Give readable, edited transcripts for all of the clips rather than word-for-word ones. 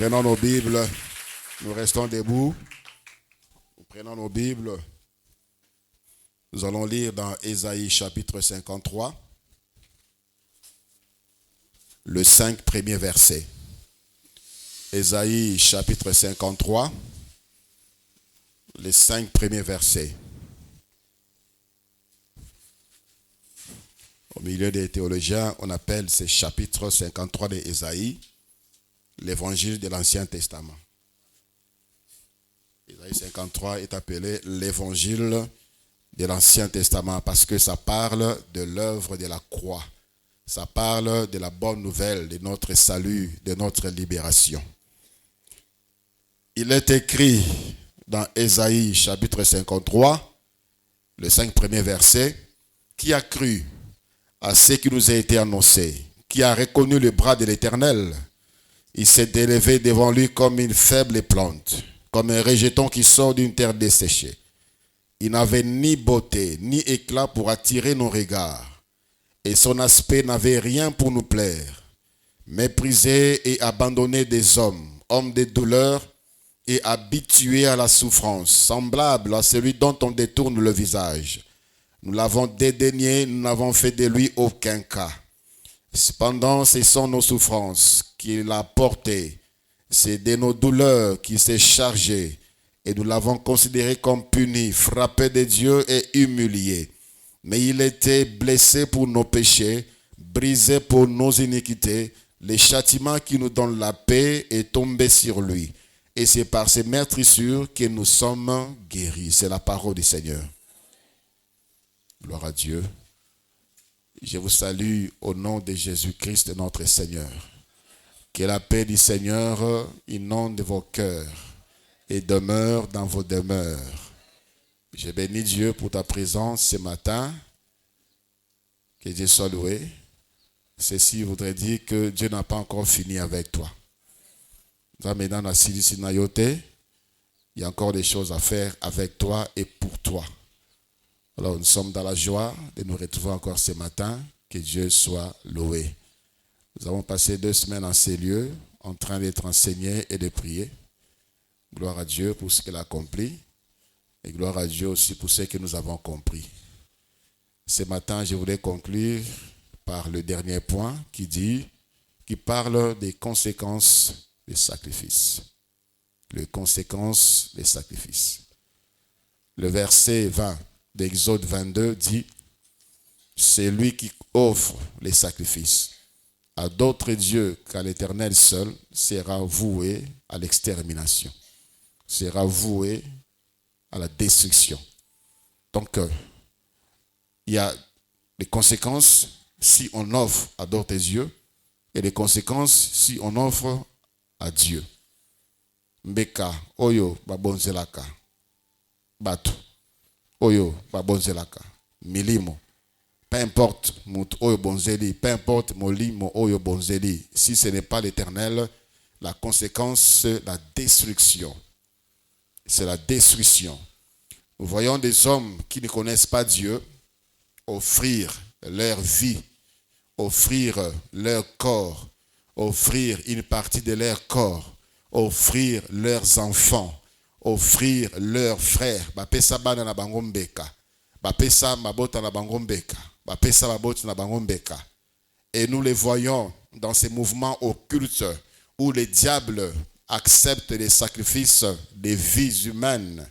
prenons nos Bibles, nous restons debout. Nous prenons nos Bibles. Nous allons lire dans Ésaïe chapitre 53, le 5 premiers versets. Ésaïe chapitre 53, les 5 premiers versets. Au milieu des théologiens, on appelle ce chapitre 53 d'Ésaïe l'évangile de l'Ancien Testament. Ésaïe 53 est appelé l'évangile de l'Ancien Testament parce que ça parle de l'œuvre de la croix. Ça parle de la bonne nouvelle de notre salut, de notre libération. Il est écrit dans Ésaïe chapitre 53, le 5 premiers versets, qui a cru à ce qui nous a été annoncé, qui a reconnu le bras de l'Éternel. Il s'est élevé devant lui comme une faible plante, comme un rejeton qui sort d'une terre desséchée. Il n'avait ni beauté, ni éclat pour attirer nos regards, et son aspect n'avait rien pour nous plaire. Méprisé et abandonné des hommes, homme de douleur et habitué à la souffrance, semblable à celui dont on détourne le visage. Nous l'avons dédaigné, nous n'avons fait de lui aucun cas. Cependant, ce sont nos souffrances qu'il a portées. C'est de nos douleurs qu'il s'est chargé. Et nous l'avons considéré comme puni, frappé de Dieu et humilié. Mais il était blessé pour nos péchés, brisé pour nos iniquités. Le châtiment qui nous donne la paix est tombé sur lui. Et c'est par ses meurtrissures que nous sommes guéris. C'est la parole du Seigneur. Gloire à Dieu. Je vous salue au nom de Jésus-Christ, notre Seigneur. Que la paix du Seigneur inonde vos cœurs et demeure dans vos demeures. Je bénis Dieu pour ta présence ce matin. Que Dieu soit loué. Ceci voudrait dire que Dieu n'a pas encore fini avec toi. Il y a encore des choses à faire avec toi et pour toi. Alors nous sommes dans la joie de nous retrouver encore ce matin. Que Dieu soit loué. Nous avons passé 2 semaines en ces lieux, en train d'être enseignés et de prier. Gloire à Dieu pour ce qu'il a accompli. Et gloire à Dieu aussi pour ce que nous avons compris. Ce matin, je voulais conclure par le dernier point qui parle des conséquences des sacrifices. Les conséquences des sacrifices. Le verset 20 d'Exode 22 dit « C'est lui qui offre les sacrifices. À d'autres dieux qu'à l'Éternel seul sera voué à l'extermination. » Sera voué à la destruction. Donc, il y a des conséquences si on offre à d'autres dieux et des conséquences si on offre à Dieu. Mbeka, oyo, babonzelaka. Batu. Oyo, babonzelaka. Milimo. Peu importe oyo bonzeli, peu importe molimo oyo bonzeli. Si ce n'est pas l'Éternel, la conséquence, c'est la destruction. C'est la destruction. Nous voyons des hommes qui ne connaissent pas Dieu offrir leur vie, offrir leur corps, offrir une partie de leur corps, offrir leurs enfants, offrir leurs frères. Bapesa bana na bango mbeka. Bapesa mabota na bango mbeka. Bapesa mabota na bango mbeka. Et nous les voyons dans ces mouvements occultes où les diables acceptent les sacrifices des vies humaines.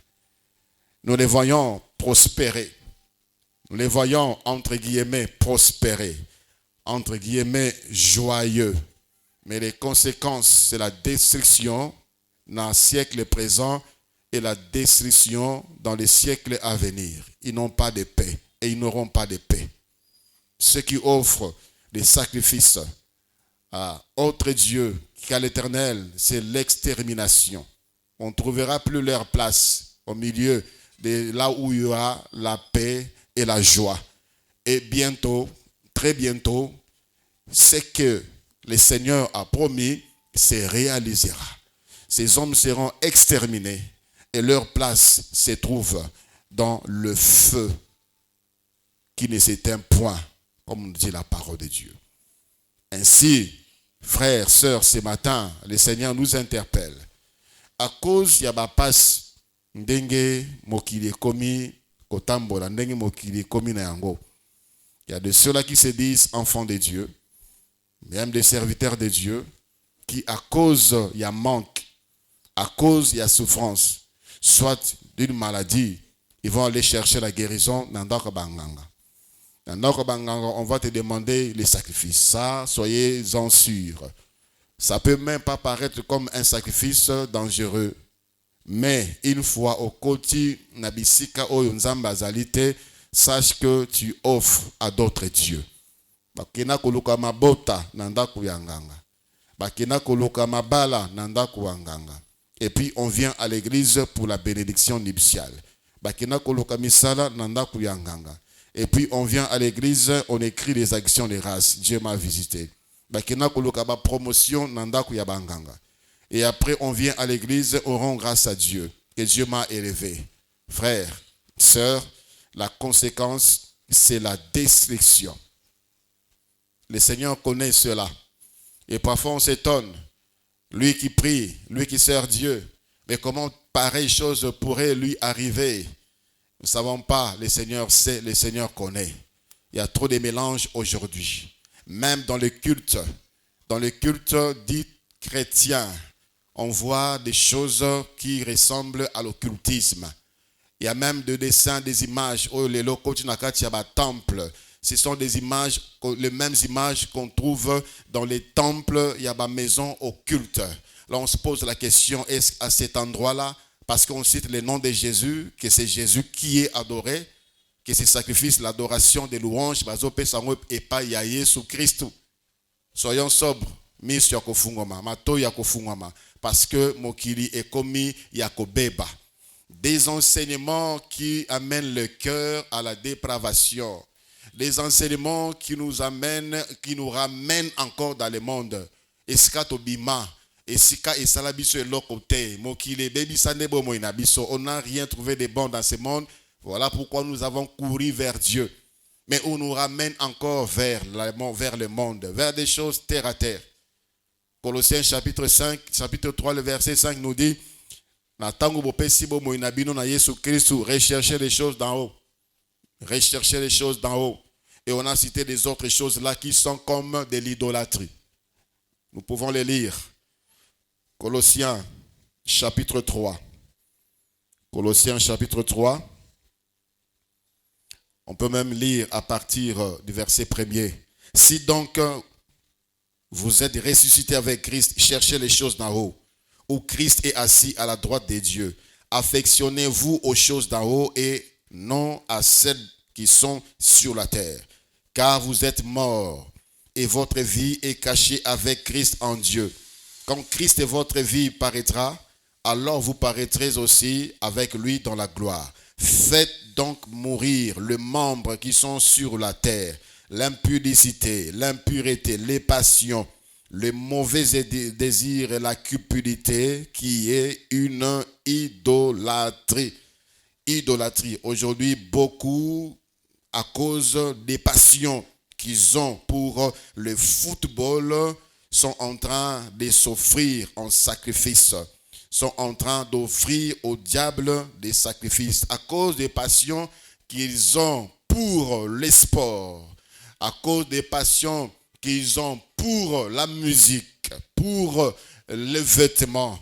Nous les voyons prospérer. Nous les voyons, entre guillemets, prospérer. Entre guillemets, joyeux. Mais les conséquences, c'est la destruction dans le siècle présent et la destruction dans les siècles à venir. Ils n'ont pas de paix et ils n'auront pas de paix. Ceux qui offrent des sacrifices à autre Dieu qu'à l'Éternel, c'est l'extermination. On ne trouvera plus leur place au milieu de là où il y aura la paix et la joie. Et bientôt, très bientôt, ce que le Seigneur a promis se réalisera. Ces hommes seront exterminés et leur place se trouve dans le feu qui ne s'éteint point, comme nous dit la parole de Dieu. Ainsi, Frères, sœurs, ce matin, le Seigneur nous interpelle. À cause y a ba passe ndenge mokili komi kotambola ndenge mokili komi na yango. Il y a de ceux-là qui se disent enfants de Dieu, même des serviteurs de Dieu, qui à cause il y a manque, à cause il y a souffrance, soit d'une maladie, ils vont aller chercher la guérison dans Ndako Banganga. Dans Ndako Banganga, on va te demander les sacrifices. Ça, soyez-en sûrs. Ça peut même pas paraître comme un sacrifice dangereux. Mais une fois au côté, Nabisika Oyunzamba Zalite, sache que tu offres à d'autres dieux. Bakina koluka mabota nanda kuyanganga. Bakina koluka mabala nanda kuyanganga. Et puis on vient à l'église pour la bénédiction nuptiale. Bakina koluka misala nanda kuyanganga. Et puis on vient à l'église, on écrit les actions des races. Dieu m'a visité. Bakina koluka ba promotion nanda kuyabanganga. Et après on vient à l'église, on rend grâce à Dieu. Que Dieu m'a élevé. Frères, sœurs, la conséquence, c'est la destruction. Le Seigneur connaît cela. Et parfois on s'étonne. Lui qui prie, lui qui sert Dieu. Mais comment pareille chose pourrait lui arriver? Nous ne savons pas. Le Seigneur sait, le Seigneur connaît. Il y a trop de mélanges aujourd'hui. Même dans le culte dit chrétien, on voit des choses qui ressemblent à l'occultisme. Il y a même des dessins, des images. Oh, les locaux du temple. Ce sont des images, les mêmes images qu'on trouve dans les temples. Il y a des maisons occultes. Là, on se pose la question, est-ce à cet endroit-là, parce qu'on cite le nom de Jésus, que c'est Jésus qui est adoré, que c'est sacrifice, l'adoration des louanges, et pas Jésus Christ. Soyons sobres. Parce que Mokili est commis Yakobeba. Des enseignements qui amènent le cœur à la dépravation. Des enseignements qui nous ramènent encore dans le monde. On n'a rien trouvé de bon dans ce monde. Voilà pourquoi nous avons couru vers Dieu. Mais on nous ramène encore vers le monde, vers des choses terre à terre. Colossiens chapitre 3, le verset 5 nous dit, recherchez les choses d'en haut. Recherchez les choses d'en haut. Et on a cité des autres choses là qui sont comme de l'idolâtrie. Nous pouvons les lire. Colossiens chapitre 3. Colossiens chapitre 3. On peut même lire à partir du verset 1er. Si donc vous êtes ressuscités avec Christ, cherchez les choses d'en haut, où Christ est assis à la droite de Dieu. Affectionnez-vous aux choses d'en haut et non à celles qui sont sur la terre. Car vous êtes morts et votre vie est cachée avec Christ en Dieu. Quand Christ et votre vie paraîtra, alors vous paraîtrez aussi avec lui dans la gloire. Faites donc mourir les membres qui sont sur la terre, l'impudicité, l'impureté, les passions, les mauvais désirs et la cupidité qui est une idolâtrie. Idolâtrie. Aujourd'hui, beaucoup, à cause des passions qu'ils ont pour le football, sont en train de s'offrir en sacrifice. Sont en train d'offrir au diable des sacrifices à cause des passions qu'ils ont pour les sports, à cause des passions qu'ils ont pour la musique, pour les vêtements.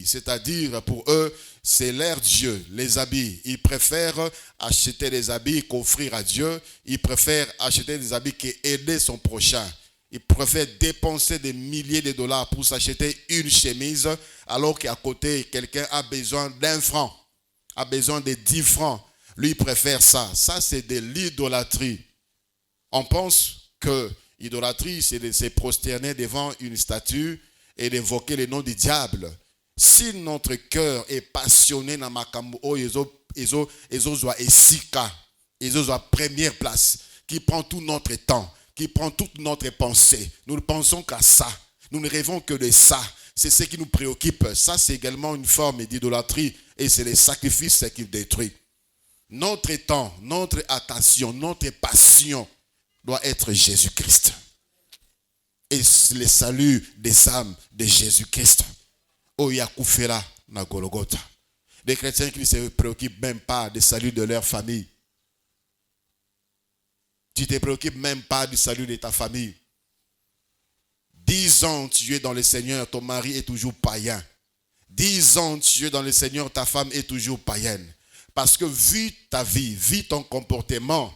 C'est-à-dire pour eux, c'est leur Dieu, les habits. Ils préfèrent acheter des habits qu'offrir à Dieu. Ils préfèrent acheter des habits qu'aider son prochain. Il préfère dépenser des milliers de dollars pour s'acheter une chemise alors qu'à côté, quelqu'un a besoin d'1 franc, a besoin de 10 francs. Lui, il préfère ça. Ça, c'est de l'idolâtrie. On pense que l'idolâtrie, c'est de se prosterner devant une statue et d'invoquer le nom du diable. Si notre cœur est passionné dans Makambo, première place, qui prend tout notre temps, qui prend toute notre pensée. Nous ne pensons qu'à ça. Nous ne rêvons que de ça. C'est ce qui nous préoccupe. Ça, c'est également une forme d'idolâtrie et c'est les sacrifices qui détruisent. Notre temps, notre attention, notre passion doit être Jésus-Christ. Et le salut des âmes de Jésus-Christ. Oyakoufela na Golgotha. Des chrétiens qui ne se préoccupent même pas du salut de leur famille. Tu ne te préoccupes même pas du salut de ta famille. 10 ans tu es dans le Seigneur, ton mari est toujours païen. 10 ans tu es dans le Seigneur, ta femme est toujours païenne. Parce que vu ta vie, vu ton comportement,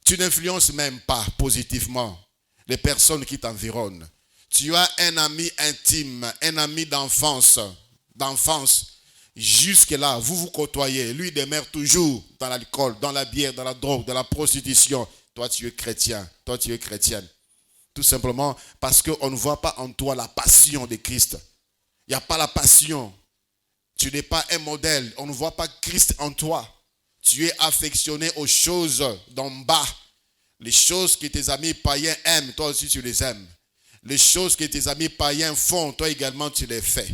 tu n'influences même pas positivement les personnes qui t'environnent. Tu as un ami intime, un ami d'enfance. Jusque-là, vous vous côtoyez. Lui demeure toujours dans l'alcool, dans la bière, dans la drogue, dans la prostitution. Toi, tu es chrétien. Toi, tu es chrétienne. Tout simplement parce qu'on ne voit pas en toi la passion de Christ. Il n'y a pas la passion. Tu n'es pas un modèle. On ne voit pas Christ en toi. Tu es affectionné aux choses d'en bas. Les choses que tes amis païens aiment, toi aussi tu les aimes. Les choses que tes amis païens font, toi également tu les fais.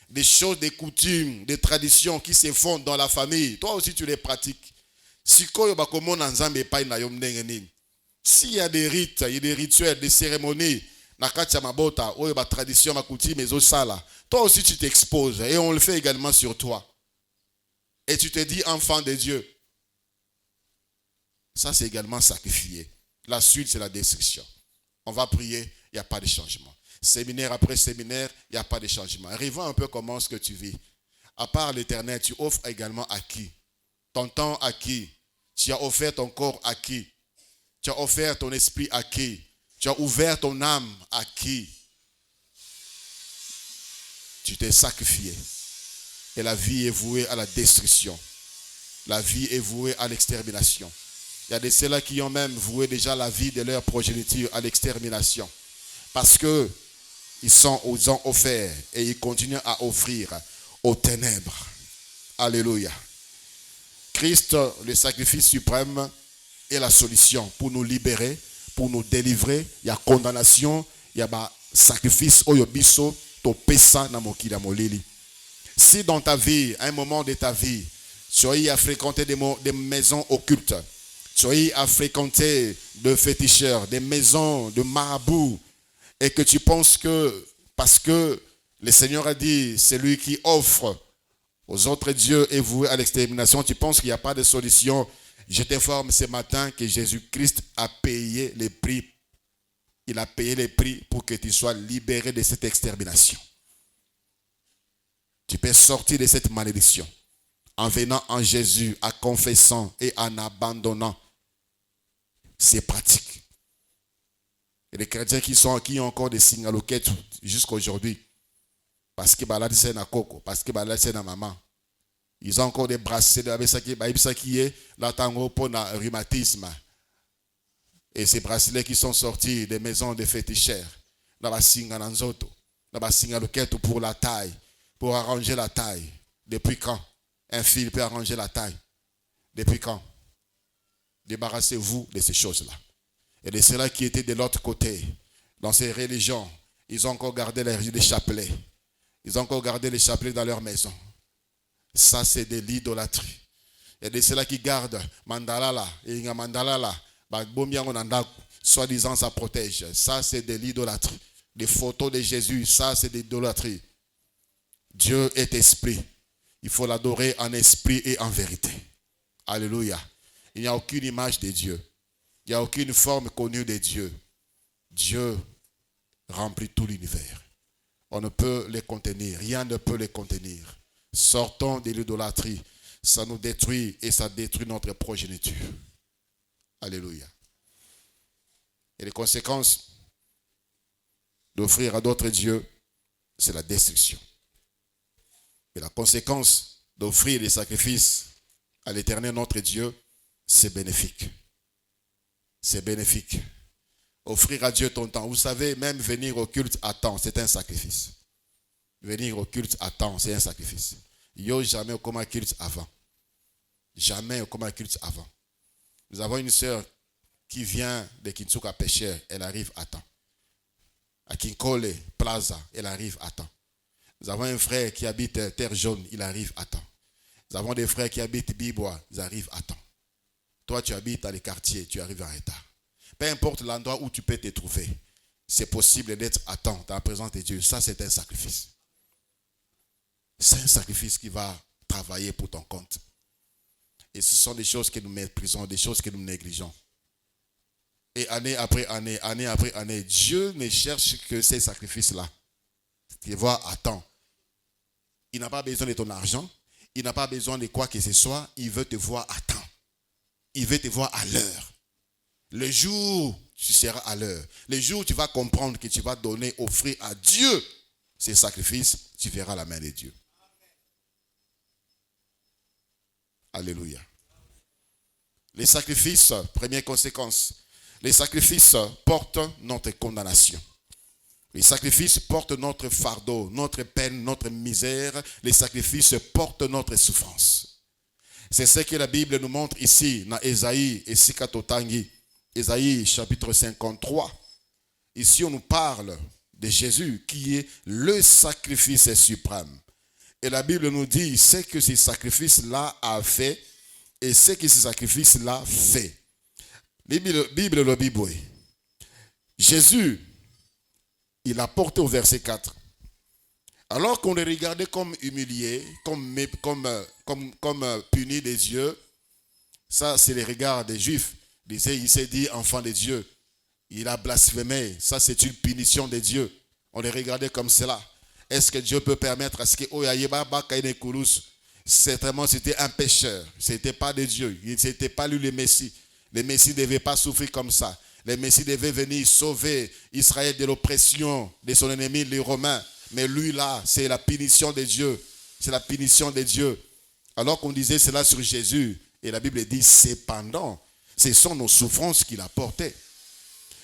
Des choses, des coutumes, des traditions qui se font dans la famille, toi aussi tu les pratiques. S'il y a des rites, il y a des rituels, des cérémonies, toi aussi tu t'exposes et on le fait également sur toi. Et tu te dis enfant de Dieu. Ça c'est également sacrifié. La suite c'est la destruction. On va prier, il n'y a pas de changement. Séminaire après séminaire, il n'y a pas de changement. Arrivons un peu comment ce que tu vis. À part l'Éternel, tu offres également à qui? Ton temps à qui? Tu as offert ton corps à qui? Tu as offert ton esprit à qui? Tu as ouvert ton âme à qui? Tu t'es sacrifié. Et la vie est vouée à la destruction. La vie est vouée à l'extermination. Il y a de ceux-là qui ont même voué déjà la vie de leur progéniture à l'extermination. Parce que ils ont offert et ils continuent à offrir aux ténèbres. Alléluia. Christ, le sacrifice suprême, est la solution pour nous libérer, pour nous délivrer. Il y a condamnation, il y a sacrifice oyobiso to pesa na mokila molili. Si dans ta vie, à un moment de ta vie, tu as eu à fréquenter des maisons occultes, tu as eu à fréquenter des féticheurs, des maisons de marabouts, et que tu penses que, parce que le Seigneur a dit, celui qui offre aux autres dieux est voué à l'extermination, tu penses qu'il n'y a pas de solution. Je t'informe ce matin que Jésus-Christ a payé les prix. Il a payé les prix pour que tu sois libéré de cette extermination. Tu peux sortir de cette malédiction en venant en Jésus, en confessant et en abandonnant ces pratiques. Et les chrétiens qui ont encore des signes à l'oquette jusqu'à aujourd'hui, parce que c'est na coco, parce que c'est na maman. Ils ont encore des bracelets qui est là pour le rhumatisme. Et ces bracelets qui sont sortis des maisons de féticheurs, là bas signes à nzoto, là bas signes à l'oquette pour la taille, pour arranger la taille. Depuis quand un fil peut arranger la taille? Depuis quand? Débarrassez-vous de ces choses-là. Et de ceux-là qui étaient de l'autre côté, dans ces religions, ils ont encore gardé les chapelets. Ils ont encore gardé les chapelets dans leur maison. Ça, c'est de l'idolâtrie. Et de ceux-là qui gardent mandala là, et mandala là, soi-disant ça protège. Ça, c'est de l'idolâtrie. Les photos de Jésus, ça, c'est de l'idolâtrie. Dieu est esprit. Il faut l'adorer en esprit et en vérité. Alléluia. Il n'y a aucune image de Dieu. Il n'y a aucune forme connue de Dieu. Dieu remplit tout l'univers. On ne peut les contenir. Rien ne peut les contenir. Sortons de l'idolâtrie. Ça nous détruit et ça détruit notre progéniture. Alléluia. Et les conséquences d'offrir à d'autres dieux, c'est la destruction. Et la conséquence d'offrir des sacrifices à l'Éternel notre Dieu, c'est bénéfique. C'est bénéfique. Offrir à Dieu ton temps. Vous savez, même venir au culte à temps, c'est un sacrifice. Venir au culte à temps, c'est un sacrifice. Yo, jamais au coma culte avant. Jamais au coma culte avant. Nous avons une sœur qui vient de Kintsuka Pêcheur, elle arrive à temps. À Kinkole Plaza, elle arrive à temps. Nous avons un frère qui habite Terre Jaune, il arrive à temps. Nous avons des frères qui habitent Bibois, ils arrivent à temps. Toi, tu habites dans les quartiers, tu arrives en retard. Peu importe l'endroit où tu peux te trouver, c'est possible d'être à temps dans la présence de Dieu. Ça, c'est un sacrifice. C'est un sacrifice qui va travailler pour ton compte. Et ce sont des choses que nous méprisons, des choses que nous négligeons. Et année après année, Dieu ne cherche que ces sacrifices-là. Tu vois, attends. Il n'a pas besoin de ton argent. Il n'a pas besoin de quoi que ce soit. Il veut te voir à temps. Il veut te voir à l'heure. Le jour où tu seras à l'heure, le jour où tu vas comprendre que tu vas donner, offrir à Dieu ces sacrifices, tu verras la main de Dieu. Alléluia. Les sacrifices, première conséquence, les sacrifices portent notre condamnation. Les sacrifices portent notre fardeau, notre peine, notre misère. Les sacrifices portent notre souffrance. C'est ce que la Bible nous montre ici, dans Ésaïe et Sikatotangi. Ésaïe chapitre 53. Ici, on nous parle de Jésus qui est le sacrifice suprême. Et la Bible nous dit ce que ce sacrifice-là a fait et ce que ce sacrifice-là fait. Bible le Bible. Jésus, il a porté au verset 4. Alors qu'on le regardait comme humilié, comme puni des yeux, ça c'est le regard des Juifs. Il s'est dit enfant de Dieu. Il a blasphémé. Ça c'est une punition de Dieu. On le regardait comme cela. Est-ce que Dieu peut permettre à ce que certainement c'était un pécheur. C'était pas de Dieu. Il n'était pas lui le Messie. Le Messie ne devait pas souffrir comme ça. Le Messie devait venir sauver Israël de l'oppression de son ennemi, les Romains. Mais lui là, c'est la punition de Dieu. C'est la punition de Dieu. Alors qu'on disait cela sur Jésus, et la Bible dit, cependant, ce sont nos souffrances qu'il a portées.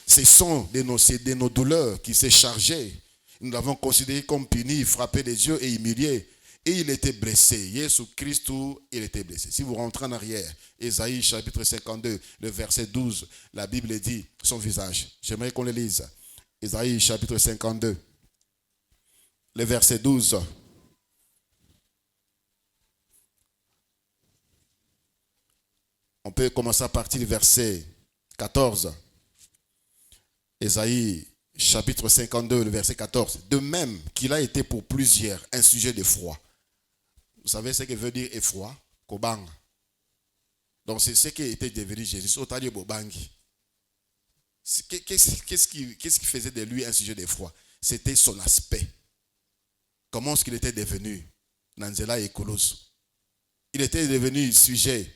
Ce sont de nos douleurs qu'il s'est chargé. Nous l'avons considéré comme puni, frappé de Dieu et humilié. Et il était blessé. Jésus-Christ, il était blessé. Si vous rentrez en arrière, Ésaïe chapitre 52, le verset 12, la Bible dit son visage. J'aimerais qu'on le lise. Ésaïe chapitre 52, le verset 12. On peut commencer à partir du verset 14. Ésaïe chapitre 52, le verset 14. De même qu'il a été pour plusieurs un sujet d'effroi. Vous savez ce que veut dire effroi? Kobang. Donc c'est ce qui était devenu Jésus. Qu'est-ce qui faisait de lui un sujet d'effroi? C'était son aspect. Comment est-ce qu'il était devenu? Nanzela et Koulos. Il était devenu sujet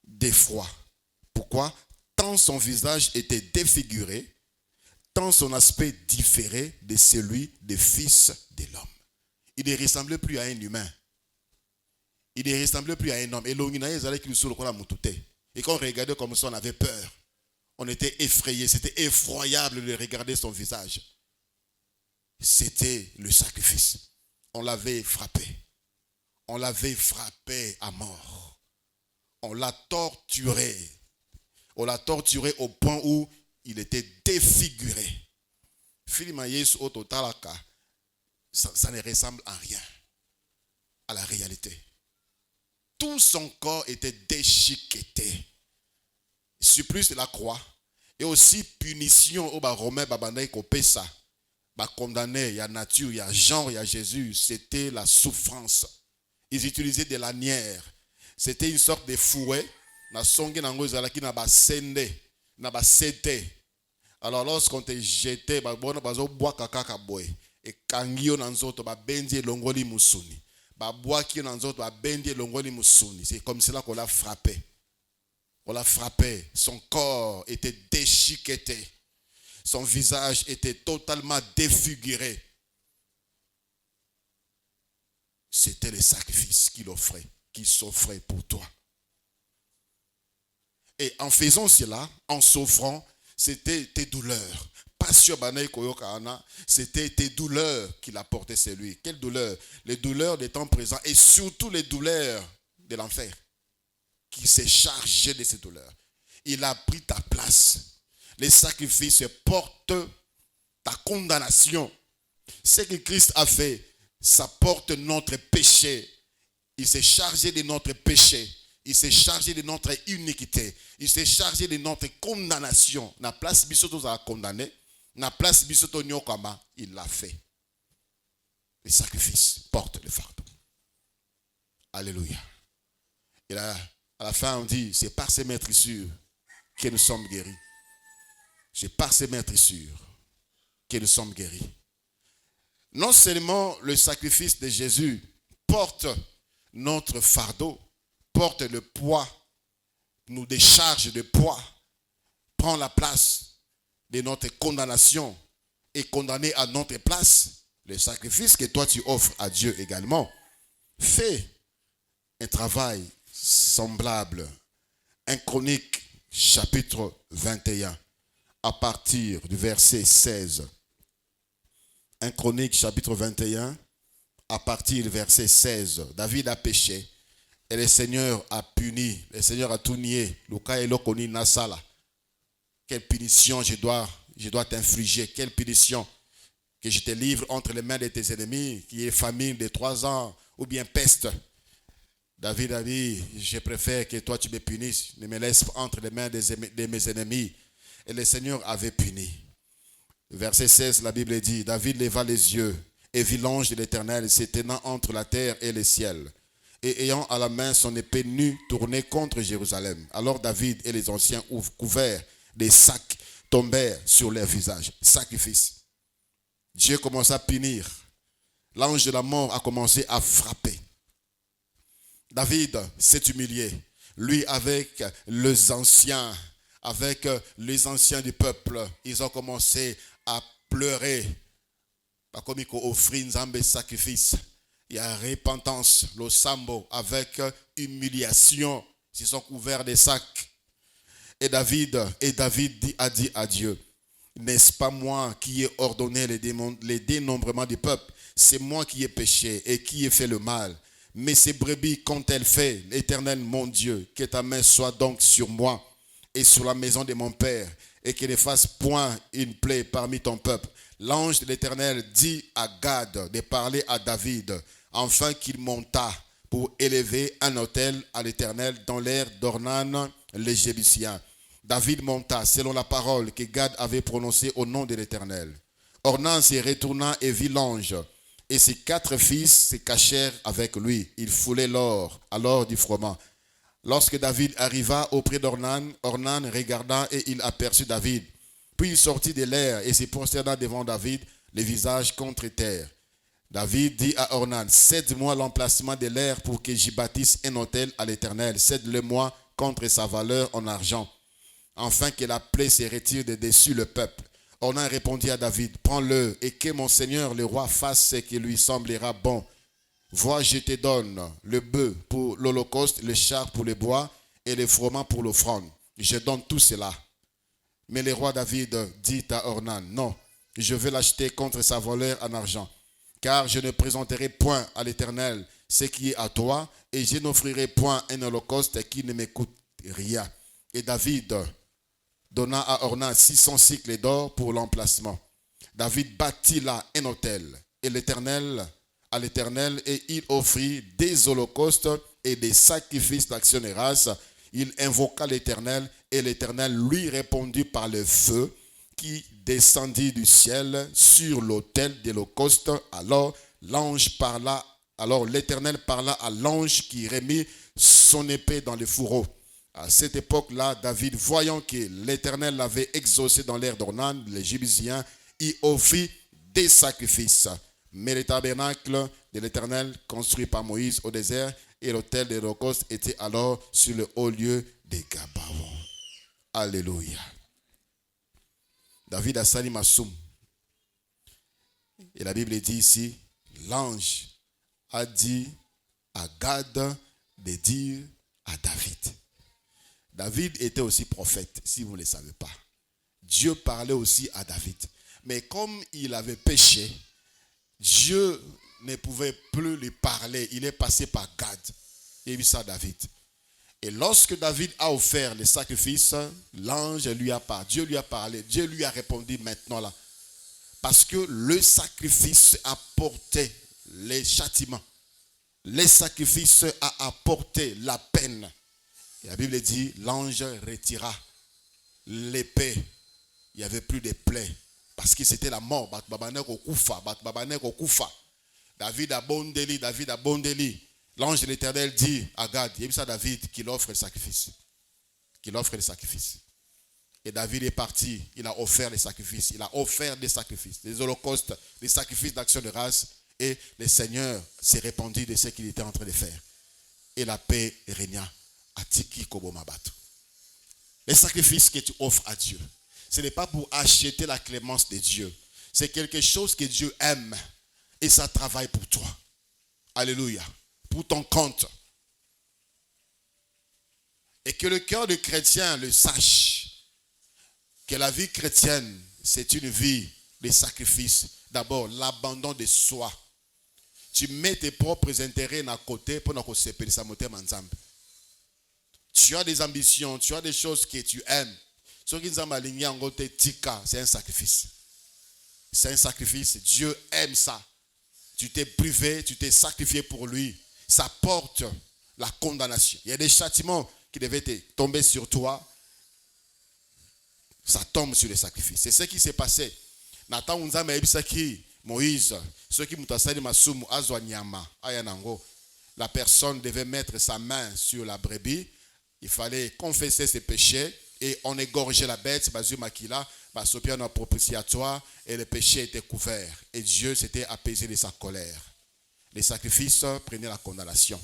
d'effroi. Pourquoi? Tant son visage était défiguré, tant son aspect différait de celui des fils de l'homme. Il ne ressemblait plus à un humain. Il ne ressemblait plus à un homme. Et quand on regardait comme ça, on avait peur. On était effrayé. C'était effroyable de regarder son visage. C'était le sacrifice. On l'avait frappé. On l'avait frappé à mort. On l'a torturé. On l'a torturé au point où il était défiguré. Ça ne ressemble à rien à la réalité. Tout son corps était déchiqueté. Supplice de la croix et aussi punition au Romain babanaï kopesa. Condamné, il y a nature, il y a genre, il y a Jésus. C'était la souffrance. Ils utilisaient des lanières. C'était une sorte de fouet. Alors lorsqu'on te jetait, et kangio nanzoto ba bendi longoli musuni. C'est comme cela qu'on l'a frappé. On l'a frappé. Son corps était déchiqueté. Son visage était totalement défiguré. C'était le sacrifice qu'il offrait, qu'il s'offrait pour toi. Et en faisant cela, en souffrant, c'était tes douleurs. C'était tes douleurs qu'il a portées sur lui. Quelles douleurs? Les douleurs des temps présents et surtout les douleurs de l'enfer. Qui s'est chargé de ces douleurs. Il a pris ta place. Les sacrifices portent ta condamnation. Ce que Christ a fait, ça porte notre péché. Il s'est chargé de notre péché. Il s'est chargé de notre iniquité. Il s'est chargé de notre condamnation. La place bisoto a condamné. La place bisoto nyokama, il l'a fait. Le sacrifice porte le fardeau. Alléluia. Et là, à la fin, on dit, c'est par ces meurtrissures que nous sommes guéris. C'est par ces meurtrissures que nous sommes guéris. Non seulement le sacrifice de Jésus porte notre fardeau, porte le poids, nous décharge de poids, prend la place de notre condamnation et condamné à notre place, le sacrifice que toi tu offres à Dieu également, fait un travail semblable. 1 Chronique chapitre 21 à partir du verset 16. 1 Chronique chapitre 21 à partir du verset 16. David a péché. Et le Seigneur a puni, le Seigneur a tout nié. Quelle punition je dois t'infliger? Quelle punition? Que je te livre entre les mains de tes ennemis, qui est famine de 3 ans, ou bien peste. David a dit, je préfère que toi tu me punisses, ne me laisse entre les mains de mes ennemis. Et le Seigneur avait puni. Verset 16, la Bible dit, David leva les yeux et vit l'ange de l'Éternel se tenant entre la terre et le ciel, et ayant à la main son épée nue tournée contre Jérusalem. Alors David et les anciens couverts des sacs tombèrent sur leur visage. Sacrifice. Dieu commença à punir. L'ange de la mort a commencé à frapper. David s'est humilié. Lui avec les anciens du peuple, ils ont commencé à pleurer. Comme il faut offrir un sacrifice. Il y a repentance, le sambo, avec humiliation. Ils sont couverts des sacs. Et David a dit à Dieu, n'est-ce pas moi qui ai ordonné les dénombrements du peuple? C'est moi qui ai péché et qui ai fait le mal. Mais ces brebis, qu'ont-elles fait? Éternel mon Dieu, que ta main soit donc sur moi et sur la maison de mon père, et qu'il ne fasse point une plaie parmi ton peuple. L'ange de l'Éternel dit à Gad de parler à David, afin qu'il monta pour élever un autel à l'Éternel dans l'air d'Ornan, les Jébusien. David monta selon la parole que Gad avait prononcée au nom de l'Éternel. Ornan se retourna et vit l'ange, et ses 4 fils se cachèrent avec lui. Ils foulaient l'or, alors du froment. Lorsque David arriva auprès d'Ornan, Ornan regarda et il aperçut David. Puis il sortit de l'air et se prosterna devant David, le visage contre terre. David dit à Ornan, cède-moi l'emplacement de l'air pour que j'y bâtisse un autel à l'Éternel. Cède-le-moi contre sa valeur en argent, afin que la plaie se retire de dessus le peuple. Ornan répondit à David, prends-le et que mon Seigneur le roi fasse ce qui lui semblera bon. Vois, je te donne le bœuf pour l'holocauste, le char pour le bois et le froment pour l'offrande. Je donne tout cela. Mais le roi David dit à Ornan, non, je vais l'acheter contre sa valeur en argent, car je ne présenterai point à l'Éternel ce qui est à toi, et je n'offrirai point un holocauste qui ne me coûte rien. Et David donna à Ornan 600 cycles d'or pour l'emplacement. David bâtit là un autel à l'Éternel, et il offrit des holocaustes et des sacrifices d'action de grâce. Il invoqua l'Éternel, et l'Éternel lui répondit par le feu qui descendit du ciel sur l'autel d'holocauste. Alors l'Éternel parla à l'ange qui remit son épée dans le fourreau. À cette époque-là, David, voyant que l'Éternel l'avait exaucé dans l'air d'Ornan, les Jébusiens, y offrit des sacrifices. Mais le tabernacle de l'Éternel, construit par Moïse au désert, et l'autel de l'Holocauste était alors sur le haut lieu des Gabaon. Alléluia. David a sali Massoum. Et la Bible dit ici, l'ange a dit à Gad de dire à David. David était aussi prophète, si vous ne le savez pas. Dieu parlait aussi à David. Mais comme il avait péché, Dieu ne pouvait plus lui parler. Il est passé par Gad. Il a vu ça à David. Et lorsque David a offert les sacrifices, l'ange lui a parlé. Dieu lui a parlé. Dieu lui a répondu maintenant là. Parce que le sacrifice apportait les châtiments. Les sacrifices a apporté la peine. Et la Bible dit, l'ange retira l'épée. Il n'y avait plus de plaies. Parce que c'était la mort. David a bondeli. L'ange de l'Éternel dit à Gad, il y a ça David qu'il offre le sacrifice. Qu'il offre le sacrifice. Et David est parti, il a offert les sacrifices. Il a offert des sacrifices, des holocaustes, des sacrifices d'action de grâce. Et le Seigneur s'est répandu de ce qu'il était en train de faire. Et la paix régna à Tiki Kobomabato. Les sacrifices que tu offres à Dieu, ce n'est pas pour acheter la clémence de Dieu. C'est quelque chose que Dieu aime. Et ça travaille pour toi. Alléluia. Pour ton compte. Et que le cœur du chrétien le sache. Que la vie chrétienne, c'est une vie de sacrifice. D'abord, l'abandon de soi. Tu mets tes propres intérêts à côté pour ne pas se monter ensemble. Tu as des ambitions, tu as des choses que tu aimes. Ce qui nous a aligné en côté tika, c'est un sacrifice. C'est un sacrifice. Dieu aime ça. Tu t'es privé, tu t'es sacrifié pour lui. Ça porte la condamnation. Il y a des châtiments qui devaient tomber sur toi. Ça tombe sur les sacrifices. C'est ce qui s'est passé. Nathan unza maebisaki Moïse, ceux qui mutasali masumu azwa nyama ayanango. La personne devait mettre sa main sur la brebis. Il fallait confesser ses péchés et on égorgeait la bête, bazu makila, basopiano propitiatoire et le péché était couvert. Et Dieu s'était apaisé de sa colère. Les sacrifices prenaient la condamnation.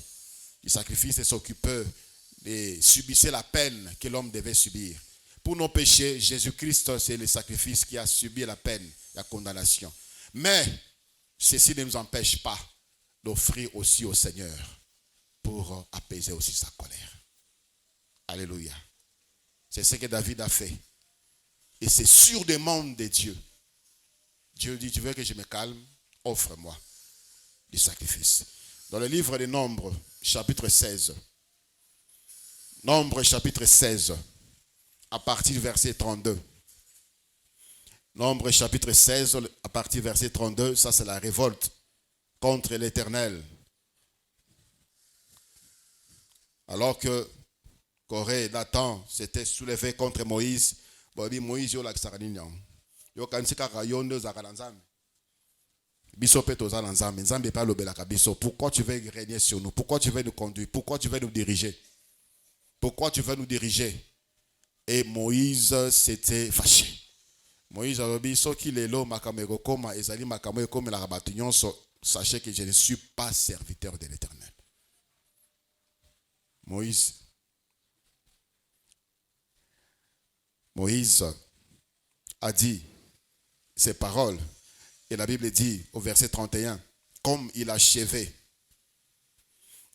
Les sacrifices s'occupaient et subissaient la peine que l'homme devait subir. Pour nos péchés, Jésus-Christ, c'est le sacrifice qui a subi la peine, la condamnation. Mais ceci ne nous empêche pas d'offrir aussi au Seigneur pour apaiser aussi sa colère. Alléluia. C'est ce que David a fait. Et c'est sur demande de Dieu. Dieu dit, tu veux que je me calme? Offre-moi du sacrifice. Dans le livre des Nombres, chapitre 16. Nombres, chapitre 16. À partir du verset 32. Nombres chapitre 16, à partir du verset 32, ça c'est la révolte contre l'Éternel. Alors que Corée et Dathan s'étaient soulevés contre Moïse, Moïse yo laksaraninyang. Yo kansika rayondo zakalanzam. Biso peto zalanzam, nzambe pa lobelaka biso. Pourquoi tu veux régner sur nous? Pourquoi tu veux nous conduire? Pourquoi tu veux nous diriger? Pourquoi tu veux nous diriger? Et Moïse s'était fâché. Moïse a dit, sachez que je ne suis pas serviteur de l'Éternel. Moïse a dit ces paroles. Et la Bible dit au verset 31, comme il achevait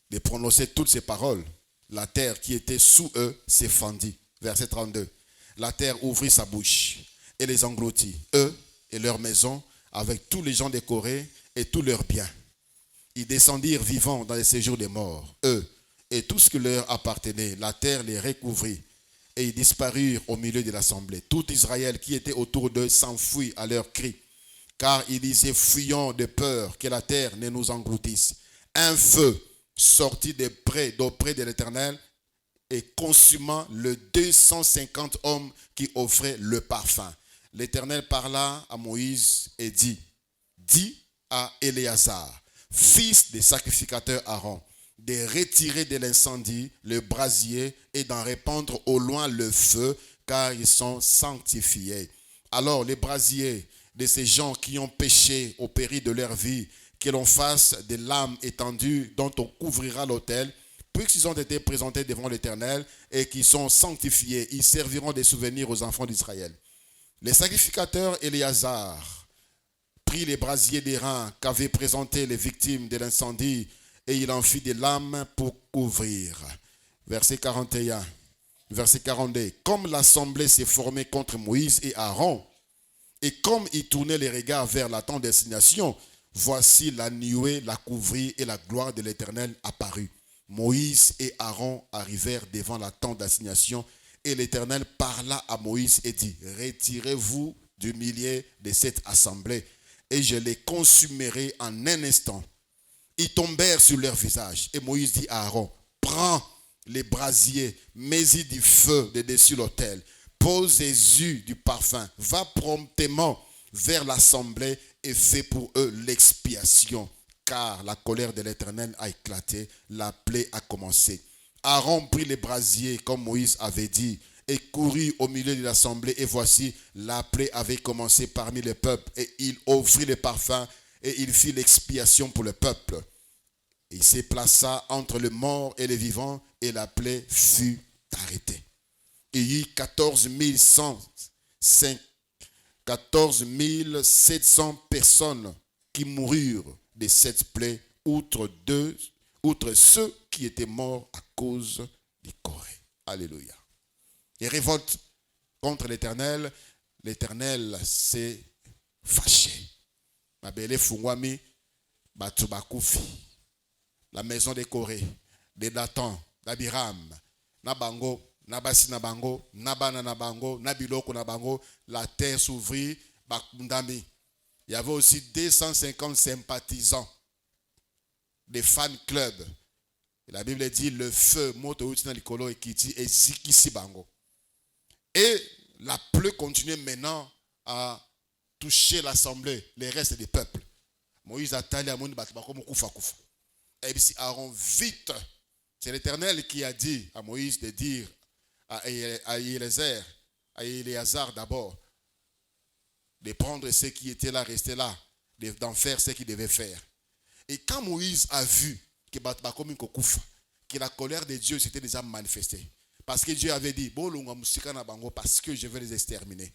de prononcer toutes ces paroles, la terre qui était sous eux s'est fendue. Verset 32. La terre ouvrit sa bouche et les engloutit, eux et leurs maisons, avec tous les gens de Corée et tous leurs biens. Ils descendirent vivants dans les séjours des morts, eux et tout ce qui leur appartenait. La terre les recouvrit et ils disparurent au milieu de l'assemblée. Tout Israël qui était autour d'eux s'enfuit à leurs cris, car ils disaient, fuyons de peur que la terre ne nous engloutisse. Un feu sortit d'auprès de l'Éternel et consumant le 250 hommes qui offraient le parfum. L'Éternel parla à Moïse et dit, dis à Éléazar, fils des sacrificateurs Aaron, de retirer de l'incendie le brasier et d'en répandre au loin le feu, car ils sont sanctifiés. Alors les brasiers de ces gens qui ont péché au péril de leur vie, que l'on fasse des lames étendues dont on couvrira l'autel, puisqu'ils ont été présentés devant l'Éternel et qui sont sanctifiés, ils serviront des souvenirs aux enfants d'Israël. Les sacrificateurs Éléazar prit les brasiers d'airain qu'avaient présentés les victimes de l'incendie et il en fit des lames pour couvrir. Verset 41, verset 42. Comme l'assemblée s'est formée contre Moïse et Aaron, et comme ils tournaient les regards vers la tente d'assignation, voici la nuée la couvrit et la gloire de l'Éternel apparut. Moïse et Aaron arrivèrent devant la tente d'assignation et l'Éternel parla à Moïse et dit, retirez-vous du milieu de cette assemblée et je les consumerai en un instant. Ils tombèrent sur leur visage et Moïse dit à Aaron, prends les brasiers, mets-y du feu de dessus l'autel. Pose les yeux du parfum. Va promptement vers l'assemblée et fais pour eux l'expiation. Car la colère de l'Éternel a éclaté, la plaie a commencé. Aaron prit les brasiers comme Moïse avait dit et courut au milieu de l'assemblée. Et voici, la plaie avait commencé parmi les peuples. Et il offrit les parfums et il fit l'expiation pour le peuple. Il se plaça entre le mort et le vivant et la plaie fut arrêtée. Il y eut 14 700 personnes qui moururent de cette plaie, outre ceux qui étaient morts à cause du Corée. Alléluia. Et révolte contre l'Éternel, l'Éternel s'est fâché. Mabele fungwami batubakufi. La maison de Corée, de Dathan, d'Abiram, Nabango, Nabasi Nabango, Nabana Nabango, Nabiloko Nabango, la terre s'ouvrit, Bakundami. Il y avait aussi 250 sympathisants, des fan clubs. Et la Bible dit le feu, moto utina likolo ekiti et zikisi bango. Et la plaie continuait maintenant à toucher l'assemblée, les restes des peuples. Moïse a taillé à mon batbako kufa kufa. Et puis Aaron vite, c'est l'Éternel qui a dit à Moïse de dire à Éléazar d'abord, de prendre ceux qui étaient là, rester là, d'en faire ce qu'il devait faire. Et quand Moïse a vu que la colère de Dieu s'était déjà manifestée, parce que Dieu avait dit, parce que je vais les exterminer.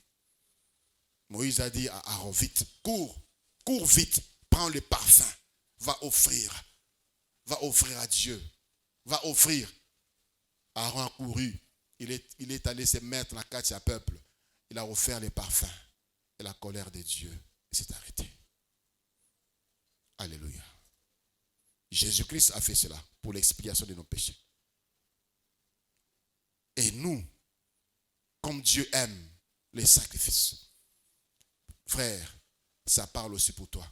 Moïse a dit à Aaron, vite, cours vite, prends le parfum, va offrir à Dieu, va offrir. Aaron a couru, il est allé se mettre dans la carte du peuple, il a offert les parfums, et la colère de Dieu s'est arrêtée. Alléluia. Jésus-Christ a fait cela pour l'expiation de nos péchés. Et nous, comme Dieu aime les sacrifices, frère, ça parle aussi pour toi.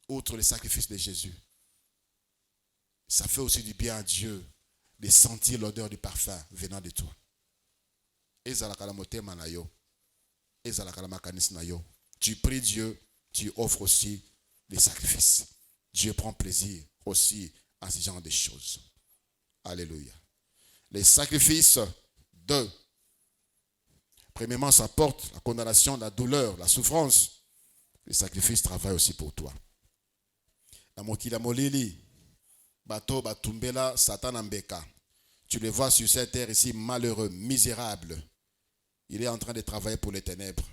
Outre les sacrifices de Jésus, ça fait aussi du bien à Dieu de sentir l'odeur du parfum venant de toi. Tu pries Dieu, tu offres aussi des sacrifices. Dieu prend plaisir aussi à ce genre de choses. Alléluia. Les sacrifices premièrement, ça porte la condamnation, la douleur, la souffrance. Les sacrifices travaillent aussi pour toi. Bato batumbela Satan ambeka. Tu le vois sur cette terre ici, malheureux, misérable. Il est en train de travailler pour les ténèbres.